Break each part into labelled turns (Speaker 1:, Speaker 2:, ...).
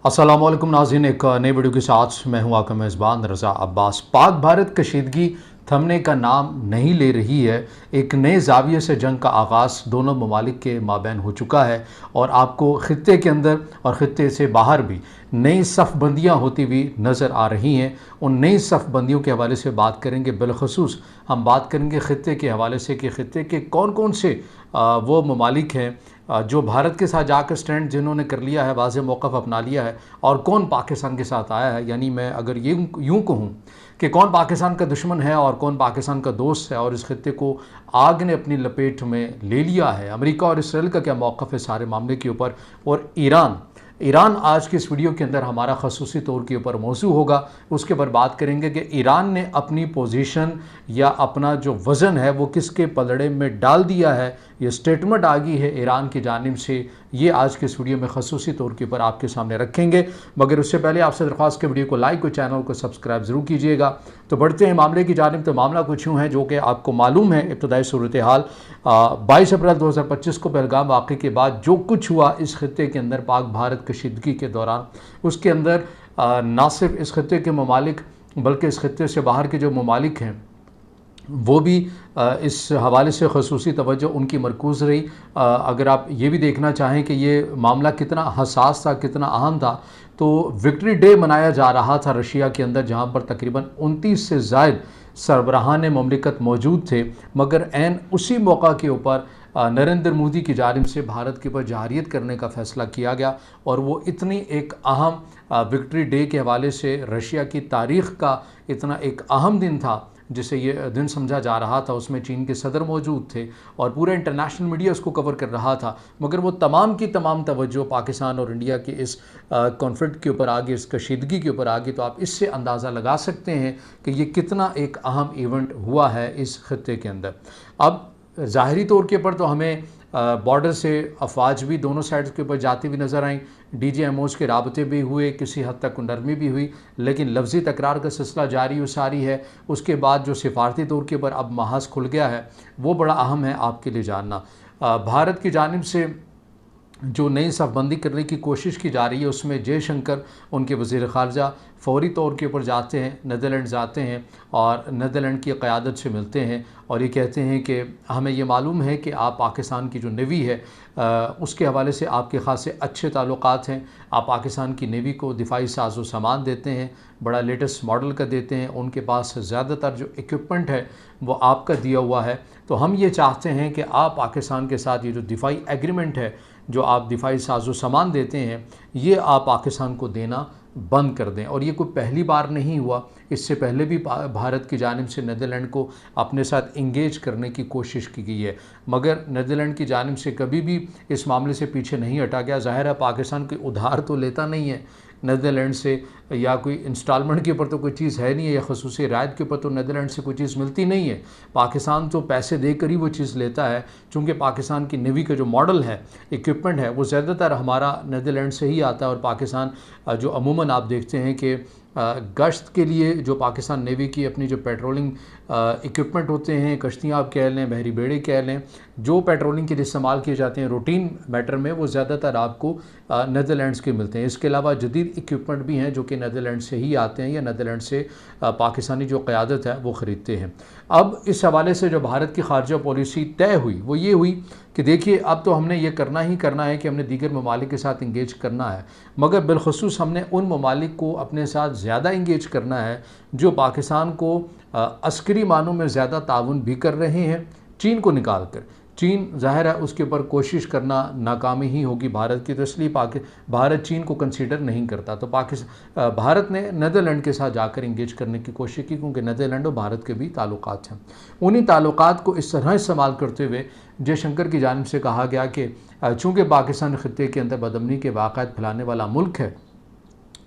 Speaker 1: अस्सलामुअलैकुम नाज़रीन, एक नई वीडियो के साथ मैं हूं आपका मेज़बान रज़ा अब्बास। पाक भारत कशीदगी थमने का नाम नहीं ले रही है। एक नए ज़ाविये से जंग का आगाज़ दोनों ममालिक के माबैन हो चुका है और आपको ख़ित्ते के अंदर और ख़ित्ते से बाहर भी नई सफ़बंदियाँ होती हुई नज़र आ रही हैं। उन नई सफ़बंदियों के हवाले से बात करेंगे। बिलखसूस हम बात करेंगे ख़ित्ते के हवाले से कि ख़ित्ते के कौन कौन से वो ममालिक हैं जो भारत के साथ जाकर स्टैंड जिन्होंने कर लिया है, वाज़ेह मौक़िफ़ अपना लिया है, और कौन पाकिस्तान के साथ आया है। यानी मैं अगर ये यूँ कहूँ कि कौन पाकिस्तान का दुश्मन है और कौन पाकिस्तान का दोस्त है, और इस खित्ते को आग ने अपनी लपेट में ले लिया है। अमेरिका और इसराइल का क्या मौक़िफ़ है सारे मामले के ऊपर, और ईरान आज की इस वीडियो के अंदर हमारा खसूसी तौर के ऊपर मौजू होगा। उसके ऊपर बात करेंगे कि ईरान ने अपनी पोजीशन या अपना जो वज़न है वो किसके पलड़े में डाल दिया है। ये स्टेटमेंट आ गई है ईरान की जानिब से। ये आज के इस वीडियो में खसूसी तौर के ऊपर आपके सामने रखेंगे, मगर उससे पहले आपसे दरख्वास्त के वीडियो को लाइक और चैनल को सब्सक्राइब ज़रूर कीजिएगा। तो बढ़ते हैं मामले की जानिब। तो मामला कुछ यूँ है जो कि आपको मालूम है। इब्तदाई सूरत हाल 22 अप्रैल 2025 को पहलगाम वाक़े के बाद जो कुछ हुआ इस खित्ते के अंदर पाक भारत कशीदगी के दौरान, उसके अंदर ना सिर्फ इस खित्ते के ममालिक बल्कि इस खित्ते से बाहर के जो ममालिक हैं वो भी इस हवाले से खसूसी तवज्जो उनकी मरकूज़ रही। अगर आप ये भी देखना चाहें कि ये मामला कितना हसास था, कितना अहम था, तो विक्ट्री डे मनाया जा रहा था रशिया के अंदर, जहाँ पर तकरीबन 29 से ज़ायद सरबराहान ममलिकत मौजूद थे। मगर ऐन उसी मौका के ऊपर नरेंद्र मोदी की जानिब से भारत के ऊपर जहारियत करने का फ़ैसला किया गया, और वो इतनी एक अहम विक्ट्री डे के हवाले से रशिया की तारीख़ का इतना एक अहम दिन था जिसे ये दिन समझा जा रहा था। उसमें चीन के सदर मौजूद थे और पूरा इंटरनेशनल मीडिया उसको कवर कर रहा था, मगर वो तमाम की तमाम तवज्जो पाकिस्तान और इंडिया के इस कॉन्फ्लिक्ट के ऊपर आगे, इस कशीदगी के ऊपर आगे। तो आप इससे अंदाज़ा लगा सकते हैं कि ये कितना एक अहम इवेंट हुआ है इस खत्ते के अंदर। अब ज़ाहरी तौर के ऊपर तो हमें बॉर्डर से अफवाज भी दोनों साइड्स के ऊपर जाती हुई नज़र आई, DGMOs के राबते भी हुए, किसी हद तक नरमी भी हुई, लेकिन लफ्ज़ी तकरार का सिलसिला जारी व सारी है। उसके बाद जो सिफारती तौर के ऊपर अब महाज खुल गया है वो बड़ा अहम है आपके लिए जानना। भारत की जानिब से जो नई सफ़बंदी करने की कोशिश की जा रही है उसमें जयशंकर उनके वज़ीर ख़ारजा फ़ौरी तौर के ऊपर जाते हैं, नीदरलैंड जाते हैं और नीदरलैंड की क़यादत से मिलते हैं और ये कहते हैं कि हमें ये मालूम है कि आप पाकिस्तान की जो नेवी है उसके हवाले से आपके ख़ासे अच्छे ताल्लुक़ात हैं। आप पाकिस्तान की नेवी को दिफाई साजो सामान देते हैं, बड़ा लेटेस्ट मॉडल का देते हैं, उनके पास ज़्यादातर जो इक्विपमेंट है वो आपका दिया हुआ है। तो हम ये चाहते हैं कि आप पाकिस्तान के साथ ये जो दिफाई एग्रीमेंट है, जो आप दिफाई साजो सामान देते हैं, ये आप पाकिस्तान को देना बंद कर दें। और ये कोई पहली बार नहीं हुआ, इससे पहले भी भारत की जानिब से नीदरलैंड को अपने साथ इंगेज करने की कोशिश की गई है, मगर नीदरलैंड की जानिब से कभी भी इस मामले से पीछे नहीं हटा गया। ज़ाहिर है पाकिस्तान कोई उधार तो लेता नहीं है नीदरलैंड से, या कोई इंस्टॉलमेंट के ऊपर तो कोई चीज़ है नहीं है, या खसूसी रायत के ऊपर तो नीदरलैंड से कोई चीज़ मिलती नहीं है। पाकिस्तान तो पैसे देकर ही वो चीज़ लेता है, चूँकि पाकिस्तान की नेवी का जो मॉडल है, इक्विपमेंट है, वो ज़्यादातर हमारा नीदरलैंड से ही आता है। और पाकिस्तान जो अमूमन आप देखते हैं कि गश्त के लिए जो पाकिस्तान नेवी की अपनी जो पेट्रोलिंग इक्विपमेंट होते हैं, कश्तियाँ आप कह लें, बहरी बेड़े कह लें, जो पेट्रोलिंग के लिए इस्तेमाल किए जाते हैं रूटीन मैटर में, वो ज़्यादातर आपको नीदरलैंड्स के मिलते हैं। इसके अलावा जदीद इक्विपमेंट भी हैं जो कि नीदरलैंड से ही आते हैं या नीदरलैंड से पाकिस्तानी जो क़यादत है वो ख़रीदते हैं। अब इस हवाले से जो भारत की ख़ारजा पॉलिसी तय हुई वो ये हुई कि देखिए अब तो हमने ये करना ही करना है कि हमने दीगर ममालिक के साथ इंगेज करना है, मगर बिलखसूस हमने उन ममालिक को अपने साथ ज़्यादा इंगेज करना है जो पाकिस्तान को अस्करी मानों में ज़्यादा ताउन भी कर रहे हैं, चीन को निकाल कर। चीन ज़ाहिर है उसके ऊपर कोशिश करना नाकामी ही होगी भारत की, तो इसलिए भारत चीन को कंसीडर नहीं करता। तो भारत ने नीदरलैंड के साथ जाकर इंगेज करने की कोशिश की, क्योंकि नीदरलैंड और भारत के भी ताल्लुकात हैं। उन्हीं ताल्लुकात को इस तरह इस्तेमाल करते हुए जयशंकर की जानिब से कहा गया कि चूँकि पाकिस्तान ख़ित्ते के अंदर बदअमनी के वाक़यात फैलाने वाला मुल्क है,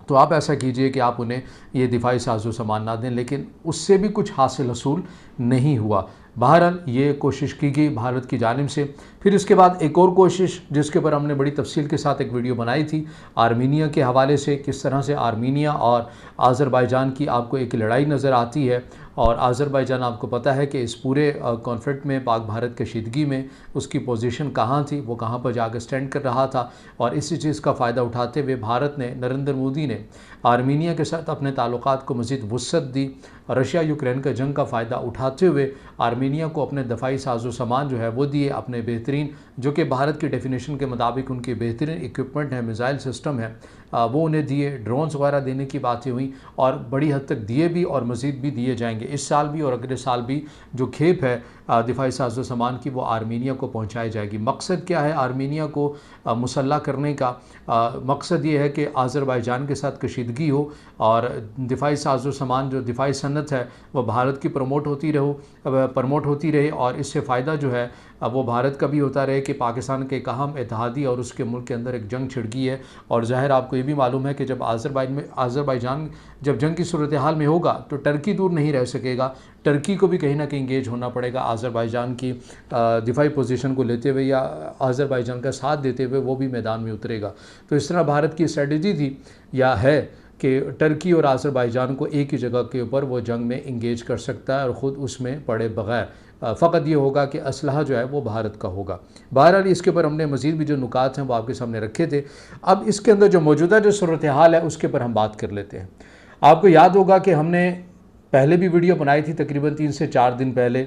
Speaker 1: तो आप ऐसा कीजिए कि आप उन्हें ये दिफाई साजो सामान ना दें, लेकिन उससे भी कुछ हासिल हसूल नहीं हुआ। बहरहाल ये कोशिश की गई भारत की जानिब से। फिर इसके बाद एक और कोशिश जिसके ऊपर हमने बड़ी तफसील के साथ एक वीडियो बनाई थी, आर्मीनिया के हवाले से, किस तरह से आर्मीनिया और आज़रबाईजान की आपको एक लड़ाई नज़र आती है और आज़रबाईजान आपको पता है कि इस पूरे कॉन्फ्लिक्ट में पाक भारत कशीदगी में उसकी पोजीशन कहाँ थी, वो कहाँ पर जाकर स्टैंड कर रहा था। और इसी चीज़ का फ़ायदा उठाते हुए भारत ने, नरेंद्र मोदी ने आर्मीनिया के साथ अपने ताल्लुकात को मज़ीद वुसअत दी। रशिया यूक्रेन का जंग का फ़ायदा उठाते हुए आर्मीनिया को अपने दफ़ाई साजो सामान जो है वो दिए, अपने बेहतरीन, जो कि भारत की डेफिनेशन के मुताबिक उनके बेहतरीन इक्विपमेंट है, मिसाइल सिस्टम है, वो उन्हें दिए। ड्रोन्स वगैरह देने की बातें हुई और बड़ी हद तक दिए भी और मज़ीद भी दिए जाएंगे इस साल भी और अगले साल भी। जो खेप है दिफाई साजो सामान की वो आर्मीनिया को पहुंचाई जाएगी। मकसद क्या है आर्मीनिया को मुसल्ला करने का? मकसद ये है कि आज़रबाईजान के साथ कशीदगी हो और दिफाई साजो सामान, जो दिफाई सनत है वो भारत की प्रमोट होती रहे और इससे फ़ायदा जो है वो भारत का भी होता रहे कि पाकिस्तान के एक अहम इत्तेहादी और उसके मुल्क के अंदर एक जंग छिड़ गई है। और ज़ाहिर आपको ये भी मालूम है कि जब आज़रबाईजान जब जंग की सूरत हाल में होगा तो टर्की दूर नहीं रह सकेगा। टर्की को भी कहीं ना कहीं इंगेज होना पड़ेगा आज़रबाईजान की दिफाई पोजीशन को लेते हुए या आज़रबाईजान का साथ देते हुए वो भी मैदान में उतरेगा। तो इस तरह भारत की स्ट्रेटजी थी या है कि टर्की और आज़रबाईजान को एक ही जगह के ऊपर वो जंग में इंगेज कर सकता है और ख़ुद उसमें पड़े बगैर। फ़कत ये होगा कि असलहा जो है वो भारत का होगा। बहरहाल इसके ऊपर हमने मज़ीद भी जो नुकात हैं वो आपके सामने रखे थे। अब इसके अंदर जो मौजूदा जो सूरत हाल है उसके ऊपर हम बात कर लेते हैं। आपको याद होगा कि हमने पहले भी वीडियो बनाई थी तकरीबन 3 से 4 दिन पहले,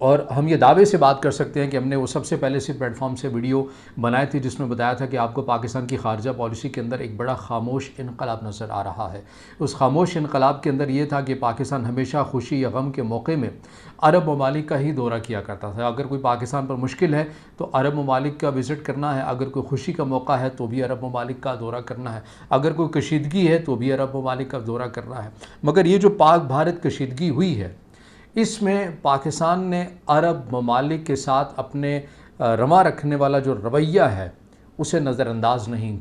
Speaker 1: और हम ये दावे से बात कर सकते हैं कि हमने वो सबसे पहले से प्लेटफॉर्म से वीडियो बनाए थे जिसमें बताया था कि आपको पाकिस्तान की खारजा पॉलिसी के अंदर एक बड़ा खामोश इनकलाब नज़र आ रहा है। उस खामोश इनकलाब के अंदर ये था कि पाकिस्तान हमेशा खुशी या गम के मौके में अरब ममालिक का ही दौरा किया करता था। अगर कोई पाकिस्तान पर मुश्किल है तो अरब ममालिक का विज़िट करना है, अगर कोई खुशी का मौका है तो भी अरब ममालिक का दौरा करना है, अगर कोई कशीदगी है तो भी अरब ममालिक का दौरा करना है। मगर ये जो पाक भारत कशीदगी हुई है इसमें पाकिस्तान ने अरब ममालिक के साथ अपने रमा रखने वाला जो रवैया है उसे नज़रअंदाज नहीं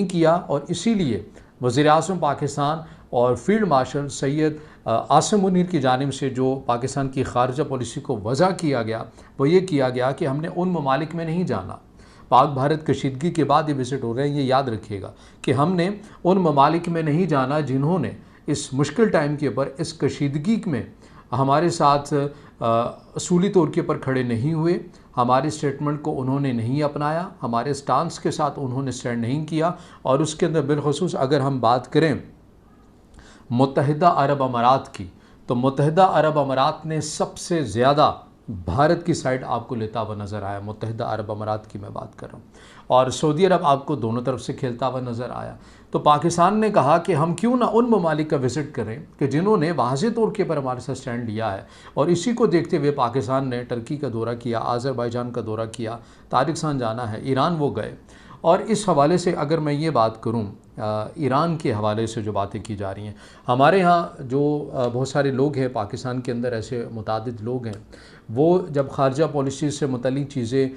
Speaker 1: किया और इसीलिए वज़ीर-ए-आज़म पाकिस्तान और फील्ड मार्शल सैयद आसिम मुनीर की जानिब से जो पाकिस्तान की खारजा पॉलिसी को वज़ा किया गया वो ये किया गया कि हमने उन ममालिक में नहीं जाना। पाक भारत कशीदगी के बाद ये विज़िट हो रहे हैं, ये याद रखिएगा कि हमने उन ममालिक में नहीं जाना जिन्होंने इस मुश्किल टाइम के ऊपर, इस कशीदगी में हमारे साथ असूली तौर के ऊपर खड़े नहीं हुए, हमारे स्टेटमेंट को उन्होंने नहीं अपनाया, हमारे स्टांस के साथ उन्होंने स्टैंड नहीं किया। और उसके अंदर बिलखुसूस अगर हम बात करें मुत्तहिदा अरब अमारात की, तो मुत्तहिदा अरब अमारात ने सबसे ज़्यादा भारत की साइड आपको लेता हुआ नज़र आया। मुत्तहिदा अरब अमारात की मैं बात कर रहा हूँ, और सऊदी अरब आपको दोनों तरफ से खेलता हुआ नज़र आया। तो पाकिस्तान ने कहा कि हम क्यों ना उन ममालिक का विज़िट करें कि जिन्होंने वाज़े तौर के पर हमारे साथ स्टैंड लिया है। और इसी को देखते हुए पाकिस्तान ने टर्की का दौरा किया, आज़रबाईजान का दौरा किया, तारिकस्तान जाना है, ईरान वो गए। और इस हवाले से अगर मैं ये बात करूं, ईरान के हवाले से जो बातें की जा रही हैं, हमारे यहाँ जो बहुत सारे लोग हैं पाकिस्तान के अंदर, ऐसे मुतादिद लोग हैं, वो जब खारजा पॉलिसी से मुतल्लिक़ चीज़ें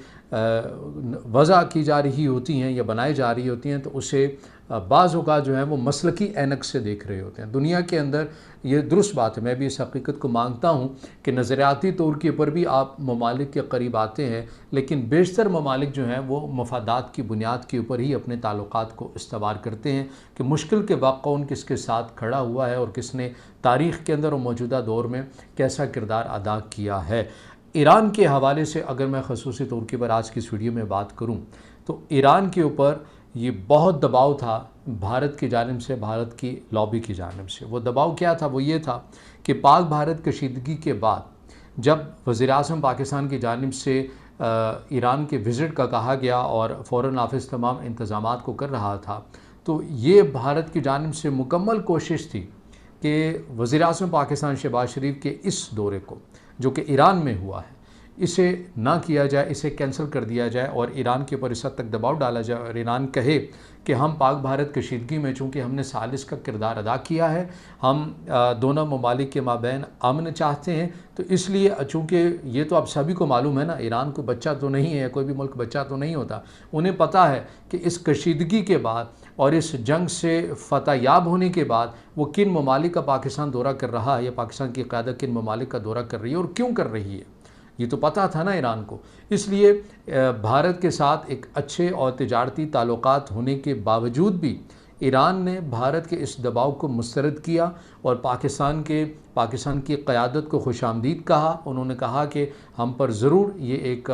Speaker 1: वज़ा की जा रही होती हैं या बनाई जा रही होती हैं तो उसे बाज़ औक़ात जो है वो मसलकी ऐनक से देख रहे होते हैं। दुनिया के अंदर ये दुरुस्त बात है, मैं भी इस हकीकत को मानता हूँ कि नज़रियाती तौर के ऊपर भी आप ममालिक के करीब आते हैं, लेकिन बेशतर ममालिक जो हैं वो मफादात की बुनियाद के ऊपर ही अपने ताल्लुकात को इस्तवार करते हैं कि मुश्किल के वक्त कौन किसके साथ खड़ा हुआ है और किसने तारीख़ के अंदर और मौजूदा दौर में कैसा किरदार अदा किया है। ईरान के हवाले से अगर मैं ख़ुसूसी तौर के ऊपर आज की इस वीडियो में बात करूँ तो ईरान के ऊपर ये बहुत दबाव था भारत की जानिब से, भारत की लॉबी की जानिब से। वो दबाव क्या था? वो ये था कि पाक भारत कशीदगी के बाद जब वज़ीर-ए-आज़म पाकिस्तान की जानिब से ईरान के विज़िट का कहा गया और फ़ौरन नाफिज़ तमाम इंतज़ामात को कर रहा था, तो ये भारत की जानिब से मुकम्मल कोशिश थी कि वज़ीर-ए-आज़म पाकिस्तान शहबाज शरीफ के इस दौरे को, जो कि ईरान में हुआ है, इसे ना किया जाए, इसे कैंसिल कर दिया जाए और ईरान के ऊपर इस हद तक दबाव डाला जाए और ईरान कहे कि हम पाक भारत कशीदगी में चूँकि हमने सालिस का किरदार अदा किया है, हम दोनों ममालिक के माबैन अमन चाहते हैं, तो इसलिए चूँकि ये तो आप सभी को मालूम है ना, ईरान को बच्चा तो नहीं है, कोई भी मुल्क बच्चा तो नहीं होता। उन्हें पता है कि इस कशीदगी के बाद और इस जंग से फ़तह याब होने के बाद वो किन ममालिक का पाकिस्तान दौरा कर रहा है या पाकिस्तान की क़यादत किन ममालिक का दौरा कर रही है और क्यों कर रही है, ये तो पता था ना ईरान को। इसलिए भारत के साथ एक अच्छे और तिजारती ताल्लुकात होने के बावजूद भी ईरान ने भारत के इस दबाव को मुस्तरद किया और पाकिस्तान की क़यादत को खुशामदीद कहा। उन्होंने कहा कि हम पर ज़रूर ये एक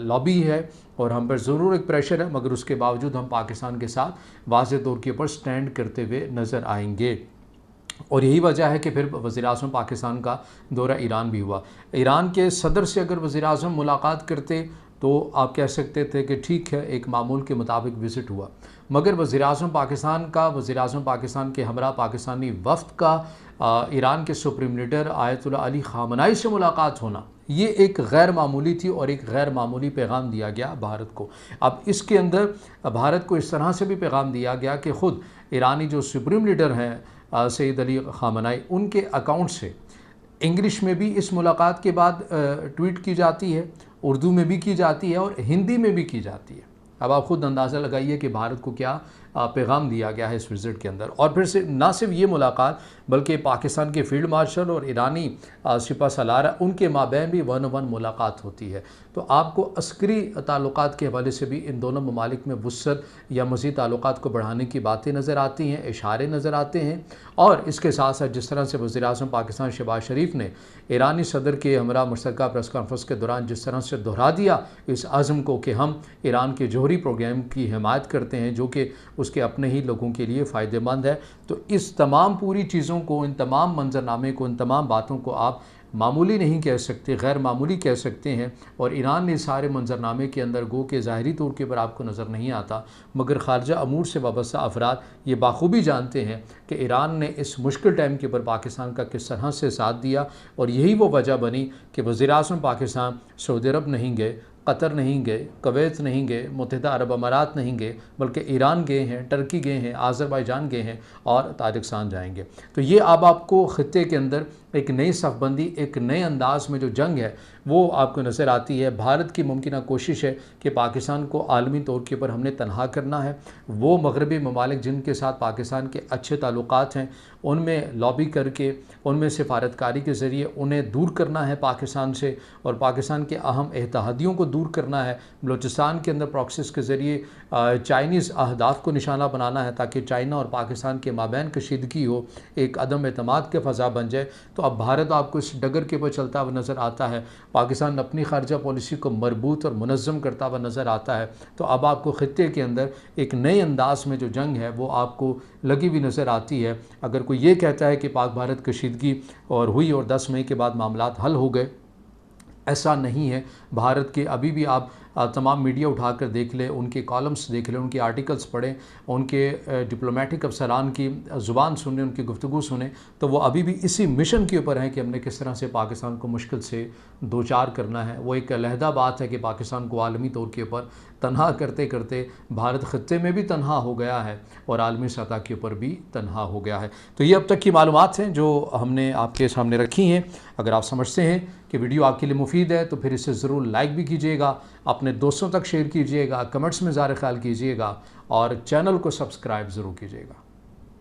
Speaker 1: लॉबी है और हम पर ज़रूर एक प्रेशर है, मगर उसके बावजूद हम पाकिस्तान के साथ वाज़ेह तौर के ऊपर स्टैंड करते हुए नज़र आएंगे। और यही वजह है कि फिर वज़ीर-ए-आज़म पाकिस्तान का दौरा ईरान भी हुआ। ईरान के सदर से अगर वज़ीर-ए-आज़म मुलाकात करते तो आप कह सकते थे कि ठीक है, एक मामूल के मुताबिक विज़िट हुआ, मगर वज़ीर-ए-आज़म पाकिस्तान के हमरा पाकिस्तानी वफ़द का ईरान के सुप्रीम लीडर आयतुल्लाह अली ख़ामनाई से मुलाकात होना, ये एक गैर मामूली थी और एक गैर मामूली पैगाम दिया गया भारत को। अब इसके अंदर भारत को इस तरह से भी पैगाम दिया गया कि ख़ुद ईरानी जो सुप्रीम लीडर हैं सैयद अली ख़ामनाई, उनके अकाउंट से इंग्लिश में भी इस मुलाकात के बाद ट्वीट की जाती है, उर्दू में भी की जाती है और हिंदी में भी की जाती है। अब आप ख़ुद अंदाज़ा लगाइए कि भारत को क्या पैगाम दिया गया है इस विज़िट के अंदर। और फिर से ना सिर्फ ये मुलाकात, बल्कि पाकिस्तान के फील्ड मार्शल और ईरानी सिपा सलार उनके माबैन भी 1-on-1 मुलाकात होती है। तो आपको अस्करी ताल्लुकात के हवाले से भी इन दोनों ममालिक में वुसअत या मज़ीद ताल्लुकात को बढ़ाने की बातें नज़र आती हैं, इशारे नज़र आते हैं। और इसके साथ साथ जिस तरह से वज़ीर-ए-आज़म पाकिस्तान शहबाज शरीफ ने ईरानी सदर के हमरा मुश्तरका प्रेस कॉन्फ्रेंस के दौरान जिस तरह से दोहरा दिया इस अज़्म को कि हम ईरान के जौहरी प्रोग्राम की हिमायत करते हैं जो कि उसके अपने ही लोगों के लिए फ़ायदेमंद है, तो इस तमाम पूरी चीज़ों को, इन तमाम मंजरनामे को, इन तमाम बातों को आप मामूली नहीं कह सकते, गैर मामूली कह सकते हैं। और ईरान ने सारे मंजरनामे के अंदर गो के ज़ाहरी तौर के ऊपर आपको नज़र नहीं आता, मगर ख़ारजा अमूर से वाबस्ता अफराद ये बाखूबी जानते हैं कि ईरान ने इस मुश्किल टाइम के ऊपर पाकिस्तान का किस तरह से साथ दिया। और यही वो वजह बनी कि वज़ीर-ए-आज़म पाकिस्तान सऊदी अरब नहीं गए, कतर नहीं गए, कुवैत नहीं गए, मुत्तहिदा अरब अमारात नहीं गए, बल्कि ईरान गए हैं, टर्की गए हैं, आज़रबाईजान गए हैं और ताजिकिस्तान जाएंगे। तो ये अब आपको ख़ित्ते के अंदर एक नई सफ़बंदी, एक नए अंदाज में जो जंग है वो आपको नज़र आती है। भारत की मुमकिन कोशिश है कि पाकिस्तान को आलमी तौर के ऊपर हमने तनहा करना है। वो मगरबी ममालिक जिनके साथ पाकिस्तान के अच्छे ताल्लुकात हैं, उनमें लॉबी करके, उनमें सिफारतकारी के ज़रिए उन्हें दूर करना है पाकिस्तान से, और पाकिस्तान के अहम एतहादियों को दूर करना है। बलूचिस्तान के अंदर प्रॉक्सिस के ज़रिए चाइनीज़ अहदाफ को निशाना बनाना है ताकि चाइना और पाकिस्तान के माबैन कशीदगी हो, एक अदम एतमाद के फ़ज़ा बन जाए। तो अब भारत आपको इस डगर के ऊपर चलता हुआ नज़र आता है, पाकिस्तान अपनी खारजा पॉलिसी को मरबूत और मुनज़्ज़म करता हुआ नज़र आता है। तो अब आपको ख़ित्ते के अंदर एक नए अंदाज में जो जंग है वो आपको लगी हुई नज़र आती है। अगर कोई ये कहता है कि पाक भारत कशीदगी और हुई और 10 मई के बाद मामलात हल हो गए, ऐसा नहीं है। भारत के अभी भी आप तमाम मीडिया उठाकर देख लें, उनके कॉलम्स देख लें, उनके आर्टिकल्स पढ़ें, उनके डिप्लोमेटिक अफसरान की ज़ुबान सुनें, उनकी गुफ्तगू सुनें, तो वो अभी भी इसी मिशन के ऊपर हैं कि हमने किस तरह से पाकिस्तान को मुश्किल से दो चार करना है। वो एक अलहदा बात है कि पाकिस्तान को आलमी तौर के ऊपर तनहा करते करते भारत ख़ित्ते में भी तनहा हो गया है और आलमी सतह के ऊपर भी तनहा हो गया है। तो ये अब तक की मालूमात हैं जो हमने आपके सामने रखी हैं। अगर आप समझते हैं कि वीडियो आपके लिए मुफीद है तो फिर इसे ज़रूर लाइक भी कीजिएगा, अपने दोस्तों तक शेयर कीजिएगा, कमेंट्स में ज़ाहिर ख्याल कीजिएगा और चैनल को सब्सक्राइब ज़रूर कीजिएगा।